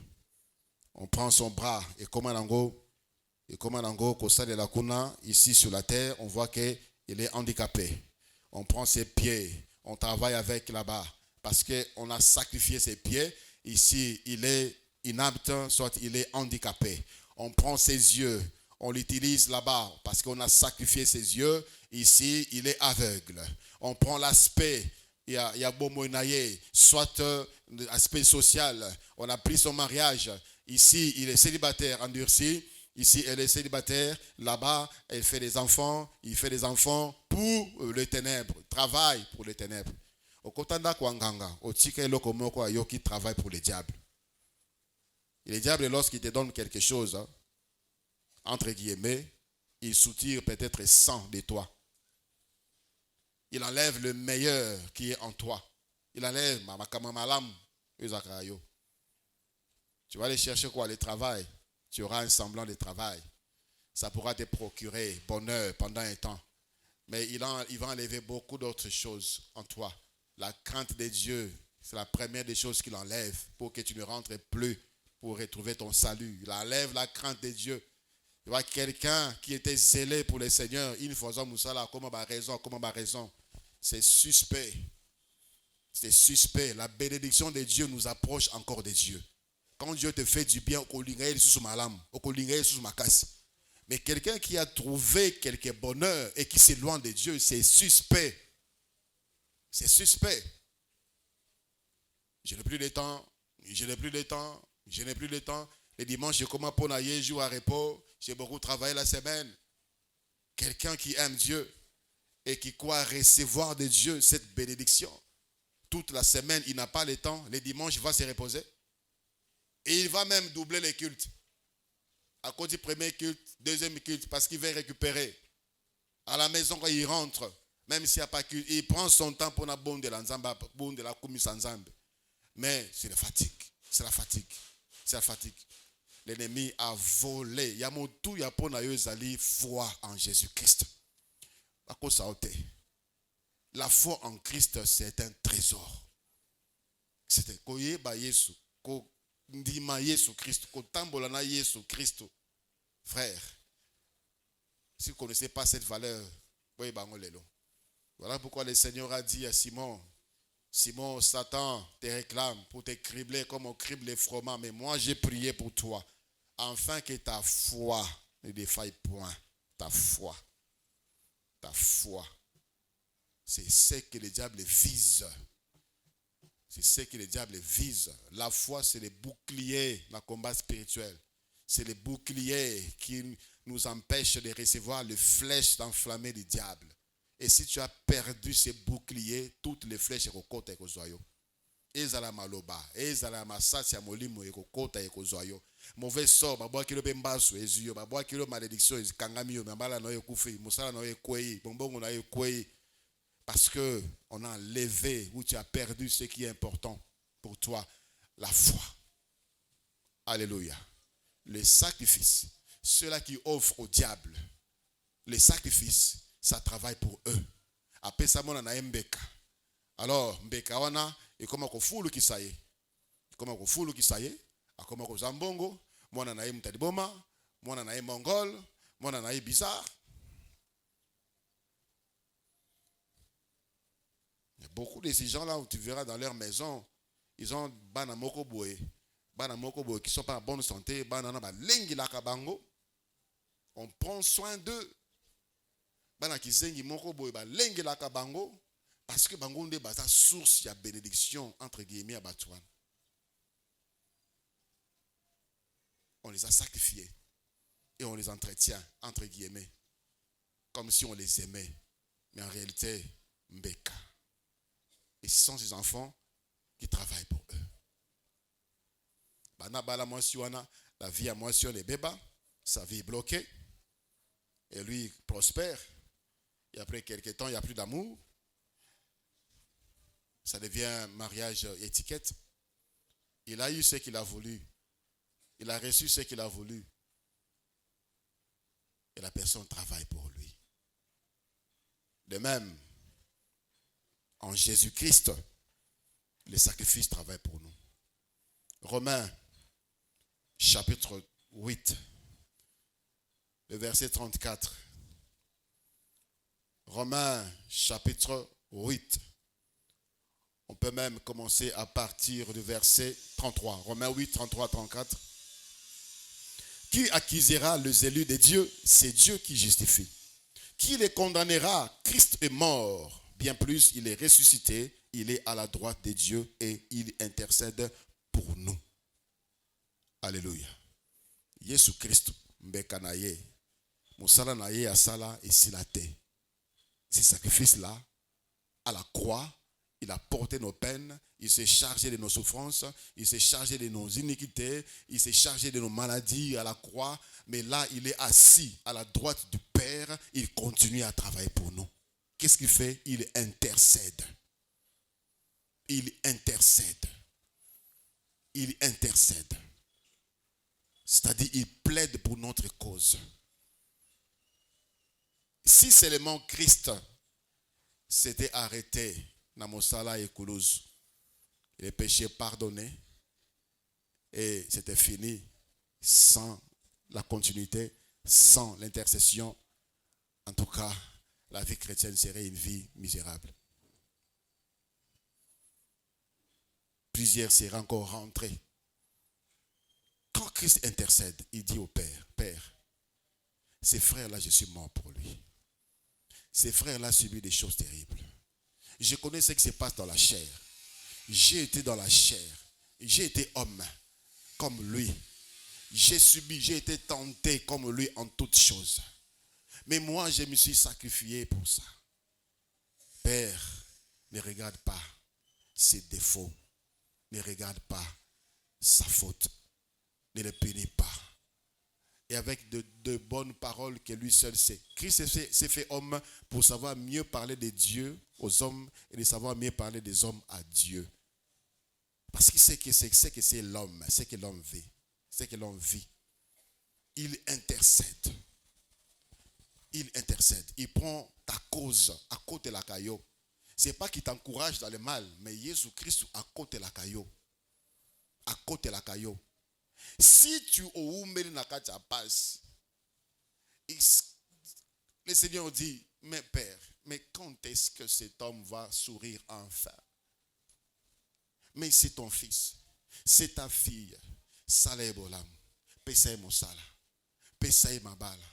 On prend son bras et comme un ango, Kosa de la Kuna, ici sur la terre, on voit qu'il est handicapé. On prend ses pieds, on travaille avec là-bas, parce qu'on a sacrifié ses pieds. Ici, il est inapte, soit il est handicapé. On prend ses yeux, on l'utilise là-bas, parce qu'on a sacrifié ses yeux. Ici, il est aveugle. On prend l'aspect, il y a Bomoinaye, soit l'aspect social. On a pris son mariage. Ici, il est célibataire, endurci. Ici, elle est célibataire. Là-bas, elle fait des enfants. Il fait des enfants pour les ténèbres. Travaille pour les ténèbres. Au Kotanda Kwanganga, au Tika Lokomoko Ayoki travaille pour le diable. Et le diable, lorsqu'il te donne quelque chose, entre guillemets, il soutire peut-être 100 de toi. Il enlève le meilleur qui est en toi. Il enlève tu vas aller chercher quoi? Le travail. Tu auras un semblant de travail. Ça pourra te procurer bonheur pendant un temps. Mais il va enlever beaucoup d'autres choses en toi. La crainte de Dieu, c'est la première des choses qu'il enlève pour que tu ne rentres plus pour retrouver ton salut. Il enlève la crainte de Dieu. Tu vois, quelqu'un qui était zélé pour le Seigneur, il faut comment raison. C'est suspect. C'est suspect. La bénédiction de Dieu nous approche encore de Dieu. Quand Dieu te fait du bien, mais quelqu'un qui a trouvé quelque bonheur et qui s'éloigne de Dieu, c'est suspect. C'est suspect. Je n'ai plus de temps. Les dimanches, je commence pour nailler, jour à repos. J'ai beaucoup travaillé la semaine. Quelqu'un qui aime Dieu, et qui croit recevoir de Dieu cette bénédiction, toute la semaine, il n'a pas le temps. Les dimanches, il va se reposer. Et il va même doubler les cultes. À cause du premier culte, deuxième culte, parce qu'il va récupérer. À la maison, quand il rentre, même s'il n'y a pas culte, il prend son temps pour la bonne de la nzamba, bonne de la commise en zambe. Mais c'est la fatigue. C'est la fatigue. C'est la fatigue. L'ennemi a volé. Il y a mon tout, il y a pour nous foi en Jésus-Christ. À cause ça, la foi en Christ, c'est un trésor. C'est koye ba Yesu, ko ndima Yesu Christ, ko tambola na Yesu Christ. Frère, si vous ne connaissez pas cette valeur, voilà pourquoi le Seigneur a dit à Simon, Simon, Satan te réclame pour te cribler comme on crible les fromages, mais moi j'ai prié pour toi, afin que ta foi ne défaille point. Ta foi. Ta foi. C'est ce que le diable vise. C'est ce que le diable vise. La foi, c'est le bouclier dans le combat spirituel. C'est le bouclier qui nous empêche de recevoir les flèches enflammées du diable. Et si tu as perdu ces boucliers, toutes les flèches sont avec zoyo. Ezala maloba, ezala masasi ya molimo ekokota ekozoyo. Mauvais sort, babwa kilo bembasu ezuyo, babwa kilo malédiction ezikangami yo, mbala na yo kufi, musala na yo kwei, bombongo na yo kwei. Parce que on a enlevé ou tu as perdu ce qui est important pour toi, la foi. Alléluia. Le sacrifice, ceux-là qui offrent au diable, les sacrifices, ça travaille pour eux. Après ça, on a mbeka. Alors, mbeka wana, et comment qu'on foule qui ça y est. Comment qu'on foule qui ça y est. A comment qu'on zambongo, moi on a mtadiboma, moi on a mongol, moi on a bizarre. Beaucoup de ces gens-là, où tu verras dans leur maison, ils ont bana moko boye qui sont pas en bonne santé, bana ba lengi la kabango. On prend soin d'eux. Bana kizengi moko boye ba lengi la kabango parce que bango nde baza source ya bénédiction entre guillemets à Batouane. On les a sacrifiés et on les entretient entre guillemets comme si on les aimait, mais en réalité mbeka. Et ce sont ces enfants qui travaillent pour eux. La vie à moisson les bébés, sa vie est bloquée. Et lui il prospère. Et après quelques temps, il n'y a plus d'amour. Ça devient mariage étiquette. Il a eu ce qu'il a voulu. Il a reçu ce qu'il a voulu. Et la personne travaille pour lui. De même, en Jésus-Christ, le sacrifice travaille pour nous. Romains, chapitre 8, le verset 34. Romains, chapitre 8. On peut même commencer à partir du verset 33. Romains 8, 33, 34. Qui accusera les élus de Dieu? C'est Dieu qui justifie. Qui les condamnera? Christ est mort. Bien plus, il est ressuscité, il est à la droite de Dieu et il intercède pour nous. Alléluia. Jésus Christ, mbeka na ye, musala na ye asala et silate. Ces sacrifices-là, à la croix, il a porté nos peines, il s'est chargé de nos souffrances, il s'est chargé de nos iniquités, il s'est chargé de nos maladies à la croix, mais là, il est assis à la droite du Père, il continue à travailler pour nous. Qu'est-ce qu'il fait? Il intercède. Il intercède. Il intercède. C'est-à-dire, il plaide pour notre cause. Si seulement Christ s'était arrêté dans Mosala et Koulouz, les péchés pardonnés, et c'était fini sans la continuité, sans l'intercession, en tout cas, la vie chrétienne serait une vie misérable. Plusieurs seraient encore rentrés. Quand Christ intercède, il dit au Père, Père, ces frères-là, je suis mort pour lui. Ces frères-là subissent des choses terribles. Je connais ce qui se passe dans la chair. J'ai été dans la chair. J'ai été homme comme lui. J'ai subi, j'ai été tenté comme lui en toutes choses. Mais moi, je me suis sacrifié pour ça. Père, ne regarde pas ses défauts. Ne regarde pas sa faute. Ne le punit pas. Et avec de bonnes paroles que lui seul sait. Christ s'est fait homme pour savoir mieux parler de Dieu aux hommes et de savoir mieux parler des hommes à Dieu. Parce qu'il sait que c'est l'homme, c'est que l'homme vit. C'est que l'homme vit. Il intercède. Il intercède. Il prend ta cause à côté de la caillou. Ce n'est pas qu'il t'encourage dans le mal, mais Jésus-Christ à côté de la caillou. À côté de la caillou. Si tu oumeli nakacha passe, le Seigneur dit, mais Père, mais quand est-ce que cet homme va sourire enfin? Mais c'est ton fils, c'est ta fille. Salé bolam, pesaï mosala, pesaï mabala,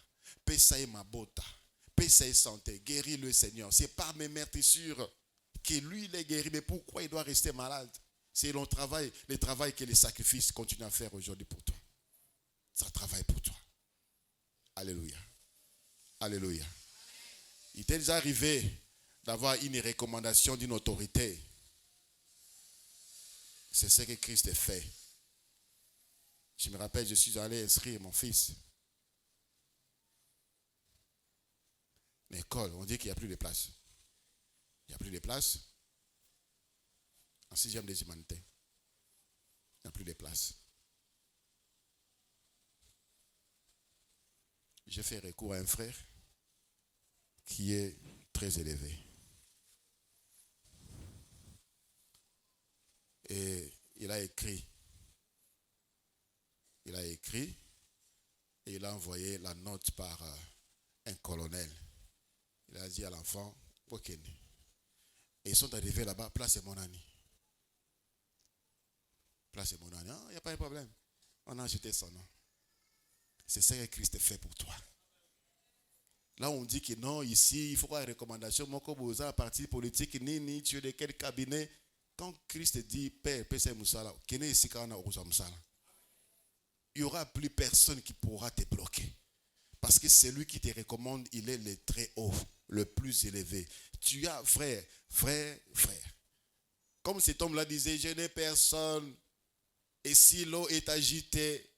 pesaï mabota, pesaï santé, guéris le Seigneur. C'est par mes meurtrissures que lui il est guéri, mais pourquoi il doit rester malade? C'est le travail que les sacrifices continuent à faire aujourd'hui pour toi. Ça travaille pour toi. Alléluia. Alléluia. Il t'est déjà arrivé d'avoir une recommandation d'une autorité. C'est ce que Christ a fait. Je me rappelle, je suis allé inscrire mon fils. L'école, on dit qu'il n'y a plus de place. Il n'y a plus de place. En 6e des humanités. Il n'y a plus de place. J'ai fait recours à un frère qui est très élevé. Et il a écrit. Il a écrit et il a envoyé la note par un colonel. Il a dit à l'enfant, ok. Et ils sont arrivés là-bas, place mon ami. Place mon ami. Il n'y a pas de problème. On a ajouté son nom. C'est ce que Christ fait pour toi. Là, on dit que non, ici, il faut avoir une recommandation. Mon cobosa, parti politique, ni tu es de quel cabinet. Quand Christ dit, Père, Père, Moussala, il n'y aura plus personne qui pourra te bloquer. Parce que celui qui te recommande, il est le très haut, le plus élevé. Tu as, frère. Comme cet homme-là disait, je n'ai personne. Et si l'eau est agitée,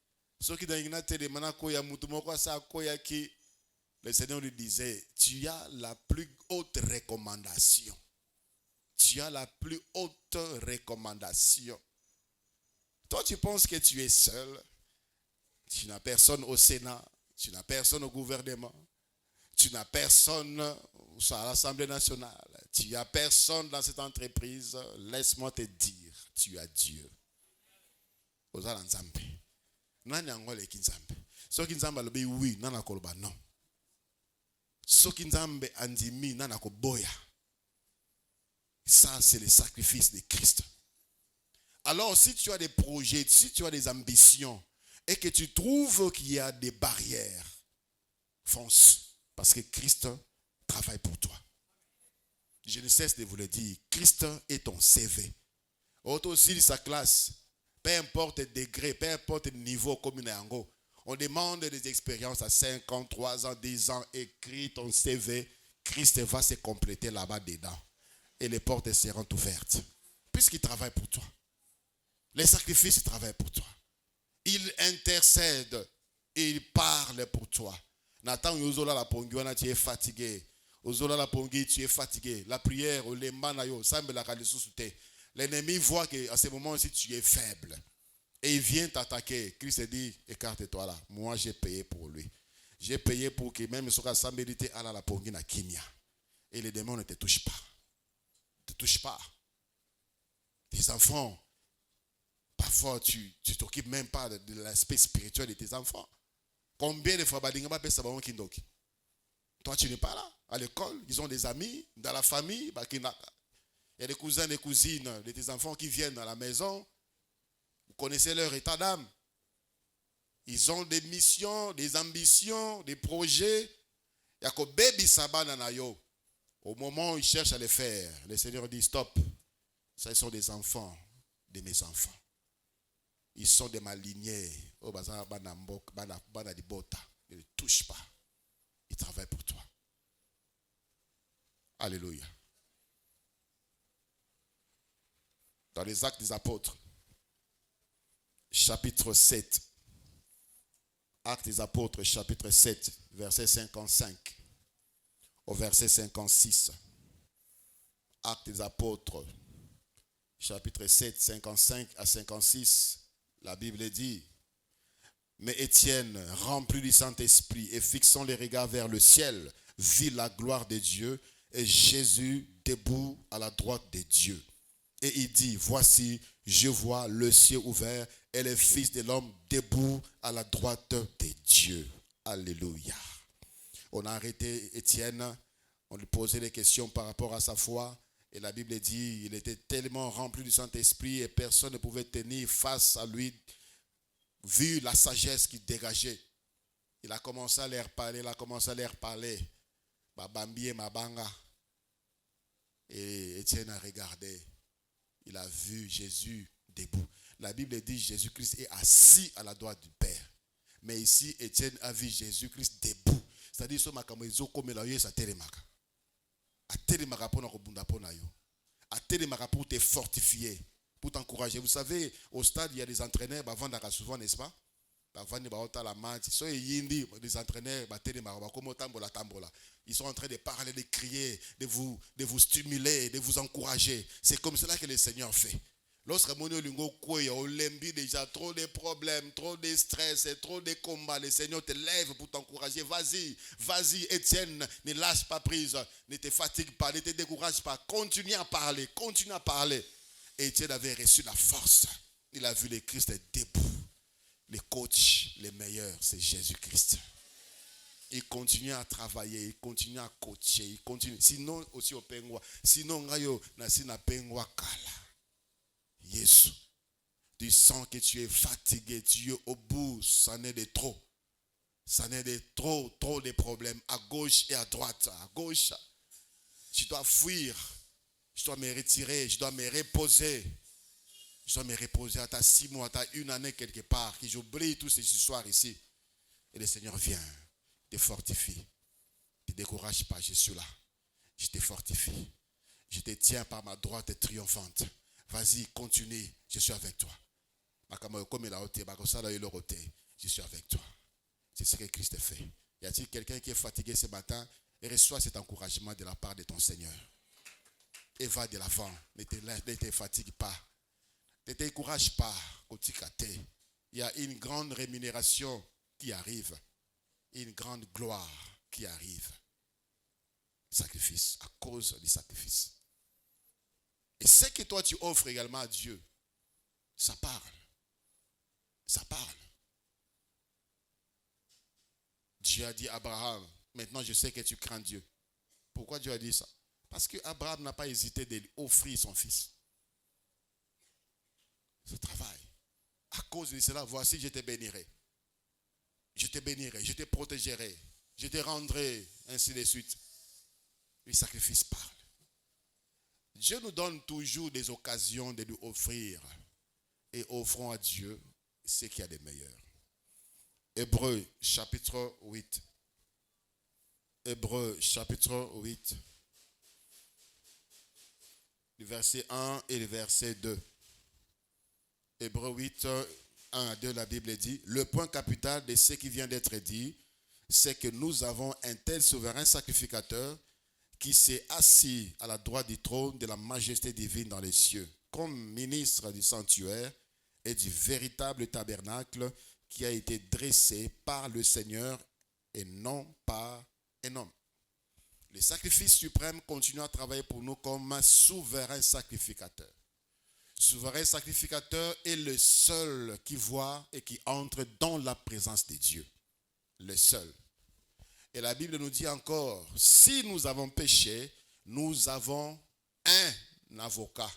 le Seigneur lui disait, tu as la plus haute recommandation. Tu as la plus haute recommandation. Toi, tu penses que tu es seul. Tu n'as personne au Sénat. Tu n'as personne au gouvernement. Tu n'as personne à l'Assemblée nationale. Tu n'as personne dans cette entreprise. Laisse-moi te dire, tu as Dieu. Ozala nzambe. Nani angole kinzambe. Soki nzambe alobi oui, nana koloba non. Soki nzambe andimi nana koboya. Ça, c'est le sacrifice de Christ. Alors, si tu as des projets, si tu as des ambitions, et que tu trouves qu'il y a des barrières, fonce. Parce que Christ travaille pour toi. Je ne cesse de vous le dire. Christ est ton CV. Auto aussi sa classe. Peu importe le degré, peu importe le niveau comme on demande des expériences à 5 ans, 3 ans, 10 ans. Écris ton CV. Christ va se compléter là-bas dedans. Et les portes seront ouvertes. Puisqu'il travaille pour toi. Les sacrifices travaillent pour toi. Il intercède et il parle pour toi. Nathan Yozola la pongi, tu es fatigué. Ozola la pongi, tu es fatigué. La prière, le manayo, semble la kalisusute. L'ennemi voit qu'à ce moment-ci, tu es faible. Et il vient t'attaquer. Christ dit, écarte-toi là. Moi, j'ai payé pour lui. J'ai payé pour que même sur sa mérité, à la pongi na kimia. Et les démons ne te touchent pas. Ne te touchent pas. Tes enfants, parfois, tu t'occupes même pas de l'aspect spirituel de tes enfants. Combien de fois, toi, tu n'es pas là. À l'école, ils ont des amis, dans la famille, il y a des cousins, des cousines de tes enfants qui viennent à la maison. Vous connaissez leur état d'âme. Ils ont des missions, des ambitions, des projets. Au moment où ils cherchent à les faire, le Seigneur dit stop. Ça, ils sont des enfants de mes enfants. Ils sont de ma lignée. Ne les touche pas. Ils travaillent pour toi. Alléluia. dans les Actes des Apôtres, chapitre 7. Actes des Apôtres, chapitre 7, verset 55 au verset 56. Actes des Apôtres, chapitre 7, 55 à 56, la Bible dit: mais Étienne, rempli du Saint-Esprit et fixant les regards vers le ciel, vit la gloire de Dieu et Jésus debout à la droite de Dieu. Et il dit: voici, je vois le ciel ouvert et le Fils de l'homme debout à la droite de Dieu. Alléluia. On a arrêté Étienne, on lui posait des questions par rapport à sa foi. Et la Bible dit, il était tellement rempli du Saint-Esprit et personne ne pouvait tenir face à lui, vu la sagesse qu'il dégageait. Il a commencé à leur parler, Babambi et Mabanga. Et Étienne a regardé, il a vu Jésus debout. La Bible dit Jésus-Christ est assis à la droite du Père. Mais ici, Étienne a vu Jésus-Christ debout. C'est-à-dire, ce makamoizo comme la yesa telemaka. A telemaka pour nakobunda pour nayo. A telemaka pour te fortifier, pour t'encourager. Vous savez, au stade, il y a des entraîneurs, bah vendaka souvent, n'est-ce pas? Bah vendre bah ota la match. So yindi, des entraîneurs, bah telemaka, bah comme tambola. Ils sont en train de parler, de crier, de vous stimuler, de vous encourager. C'est comme cela que le Seigneur fait. Lorsque mon lingo koya au lembi déjà trop de problèmes, trop de stress, trop de combats, le Seigneur te lève pour t'encourager. Vas-y, Étienne, ne lâche pas prise, ne te fatigue pas, ne te décourage pas. Continue à parler. Étienne avait reçu la force. Il a vu le Christ debout. Le coach, le meilleur, c'est Jésus-Christ. Il continue à travailler, il continue à coacher, il continue. Sinon aussi au pengwa, sinon ngayo nasi na pengwa kala. Jésus, tu sens que tu es fatigué, tu es au bout, ça n'est de trop. Ça n'est de trop de problèmes à gauche et à droite. À gauche, je dois fuir, je dois me retirer, je dois me reposer. Je dois me reposer à ta 6 mois, à ta 1 année quelque part, que j'oublie toutes ces histoires ici. Et le Seigneur vient, te fortifie. Ne te décourage pas, je suis là. Je te fortifie. Je te tiens par ma droite triomphante. Vas-y, continue, je suis avec toi. Je suis avec toi. C'est ce que Christ fait. Y a-t-il quelqu'un qui est fatigué ce matin et reçoit cet encouragement de la part de ton Seigneur? Et va de l'avant. Ne te fatigue pas. Ne te décourage pas. Il y a une grande rémunération qui arrive. Une grande gloire qui arrive. Sacrifice, à cause du sacrifice. Et ce que toi tu offres également à Dieu, ça parle. Ça parle. Dieu a dit à Abraham, maintenant je sais que tu crains Dieu. Pourquoi Dieu a dit ça? Parce que Abraham n'a pas hésité d'offrir son fils. Ce travail. À cause de cela, voici, je te bénirai. Je te bénirai, je te protégerai, je te rendrai, ainsi de suite. Le sacrifice parle. Dieu nous donne toujours des occasions de lui offrir et offrons à Dieu ce qu'il y a de meilleur. Hébreux chapitre 8. Hébreux chapitre 8. Le verset 1 et le verset 2. Hébreux 8, 1 à 2, la Bible dit: le point capital de ce qui vient d'être dit, c'est que nous avons un tel souverain sacrificateur qui s'est assis à la droite du trône de la majesté divine dans les cieux, comme ministre du sanctuaire et du véritable tabernacle qui a été dressé par le Seigneur et non par un homme. Le sacrifice suprême continue à travailler pour nous comme un souverain sacrificateur. Souverain sacrificateur est le seul qui voit et qui entre dans la présence de Dieu. Le seul. Et la Bible nous dit encore, si nous avons péché, nous avons un avocat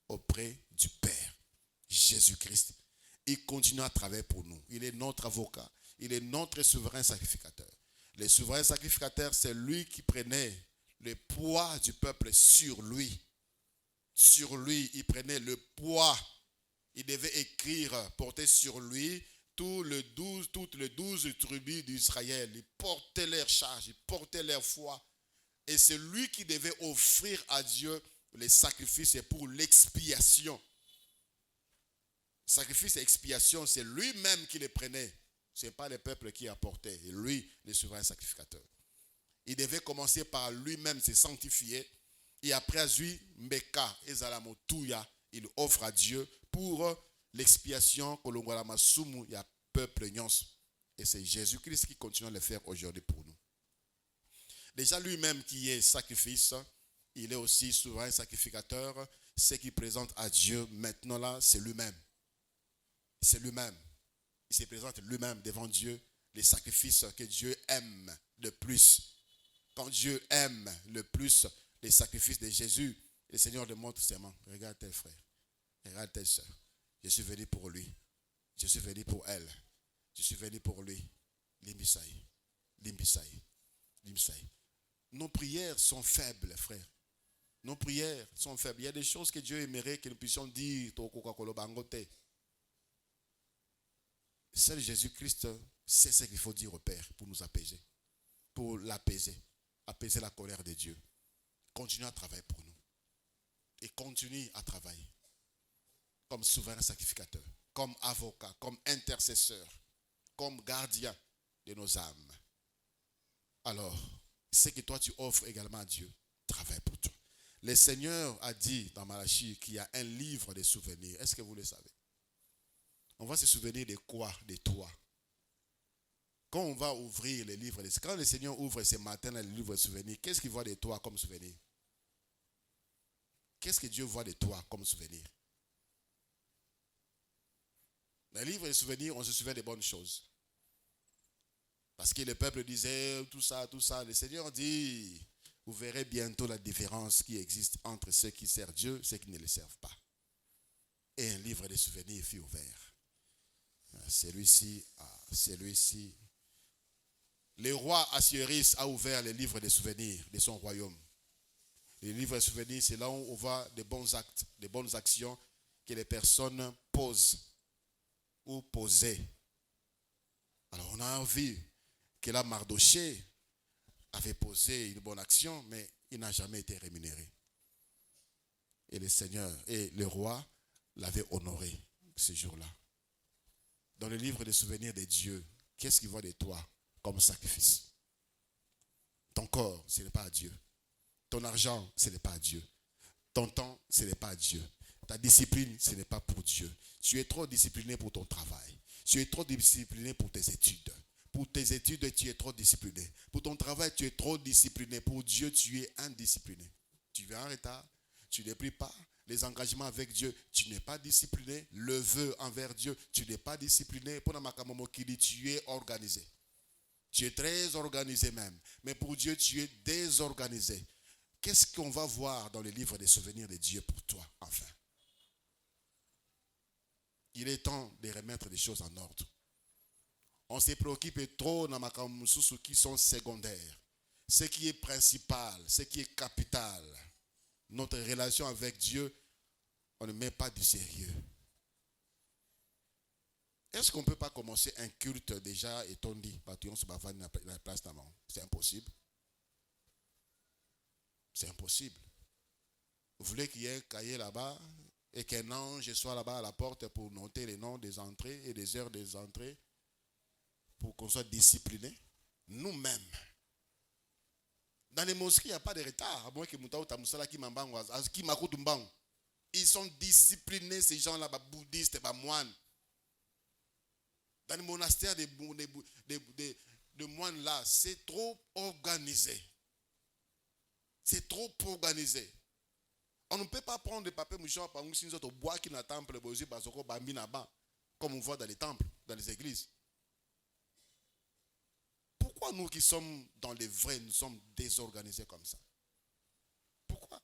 auprès du Père, Jésus-Christ. Il continue à travailler pour nous. Il est notre avocat. Il est notre souverain sacrificateur. Le souverain sacrificateur, c'est lui qui prenait le poids du peuple sur lui. Sur lui, il prenait le poids. Il devait écrire, porter sur lui toutes les 12 tribus d'Israël. Il portait leur charge, il portait leur foi. Et c'est lui qui devait offrir à Dieu les sacrifices pour l'expiation. Sacrifice et expiation, c'est lui-même qui les prenait. Ce n'est pas le peuple qui apportait. Et lui, le souverain sacrificateur. Il devait commencer par lui-même se sanctifier. Et après, Mbeka et Zalamotuya, il offre à Dieu pour l'expiation que l'on voit la masumu, il y a peuple nyons. Et c'est Jésus-Christ qui continue à le faire aujourd'hui pour nous. Déjà lui-même qui est sacrifice, il est aussi souverain sacrificateur. Ce qu'il présente à Dieu maintenant là, c'est lui-même. C'est lui-même. Il se présente lui-même devant Dieu, les sacrifices que Dieu aime le plus. Quand Dieu aime le plus les sacrifices de Jésus, le Seigneur demande seulement, regarde tes frères, regarde tes soeurs. Je suis venu pour lui. Je suis venu pour elle. Je suis venu pour lui. Limbissaï. Limbissaï. Limbissaï. Nos prières sont faibles, frère. Nos prières sont faibles. Il y a des choses que Dieu aimerait que nous puissions dire. Seul Jésus-Christ sait ce qu'il faut dire au Père pour nous apaiser. Pour l'apaiser. Apaiser la colère de Dieu. Continue à travailler pour nous. Et continue à travailler. Comme souverain sacrificateur. Comme avocat. Comme intercesseur. Comme gardien de nos âmes. Alors, ce que toi tu offres également à Dieu, travaille pour toi. Le Seigneur a dit dans Malachie qu'il y a un livre de souvenirs. Est-ce que vous le savez? On va se souvenir de quoi? De toi. Quand on va ouvrir les livres, quand le Seigneur ouvre ce matin le livre de souvenirs, qu'est-ce qu'il voit de toi comme souvenir? Qu'est-ce que Dieu voit de toi comme souvenir? Dans le livre de souvenirs, on se souvient des bonnes choses. Parce que le peuple disait tout ça, tout ça. Le Seigneur dit, vous verrez bientôt la différence qui existe entre ceux qui servent Dieu et ceux qui ne le servent pas. Et un livre de souvenirs fut ouvert. Celui-ci. Le roi Assuérus a ouvert le livre de souvenirs de son royaume. Le livre de souvenirs, c'est là où on voit des bons actes, des bonnes actions que les personnes posent ou posaient. Alors on a vu que là, Mardoché avait posé une bonne action, mais il n'a jamais été rémunéré. Et le Seigneur et le roi l'avaient honoré ce jour-là. Dans le livre des souvenirs de Dieu, qu'est-ce qu'il voit de toi comme sacrifice? Ton corps, ce n'est pas à Dieu. Ton argent, ce n'est pas à Dieu. Ton temps, ce n'est pas à Dieu. Ta discipline, ce n'est pas pour Dieu. Tu es trop discipliné pour ton travail. Tu es trop discipliné pour tes études. Pour tes études, tu es trop discipliné. Pour ton travail, tu es trop discipliné. Pour Dieu, tu es indiscipliné. Tu viens en retard, tu ne pries pas. Les engagements avec Dieu, tu n'es pas discipliné. Le vœu envers Dieu, tu n'es pas discipliné. Pour tu es organisé. Tu es très organisé même. Mais pour Dieu, tu es désorganisé. Qu'est-ce qu'on va voir dans le livre des souvenirs de Dieu pour toi, enfin? Il est temps de remettre les choses en ordre. On se préoccupe trop dans les qui sont secondaires. Ce qui est principal, ce qui est capital. Notre relation avec Dieu, on ne met pas du sérieux. Est-ce qu'on ne peut pas commencer un culte déjà et on dit, la place d'amant? C'est impossible. C'est impossible. Vous voulez qu'il y ait un cahier là-bas et qu'un ange soit là-bas à la porte pour noter les noms des entrées et des heures des entrées pour qu'on soit discipliné? Nous-mêmes. Dans les mosquées, il n'y a pas de retard. Ils sont disciplinés, ces gens-là, bouddhistes, moines. Dans les monastères de moines là, c'est trop organisé. C'est trop organisé. On ne peut pas prendre des papiers mouchoirs par un bois qui n'a temple, comme on voit dans les temples, dans les églises. Pourquoi nous qui sommes dans les vrais, nous sommes désorganisés comme ça? Pourquoi?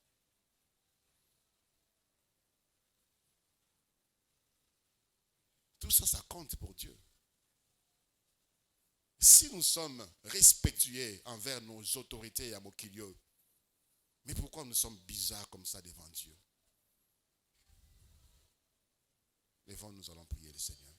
Tout ça, ça compte pour Dieu. Si nous sommes respectueux envers nos autorités à Mokilio, mais pourquoi nous sommes bizarres comme ça devant Dieu? Devant nous allons prier le Seigneur.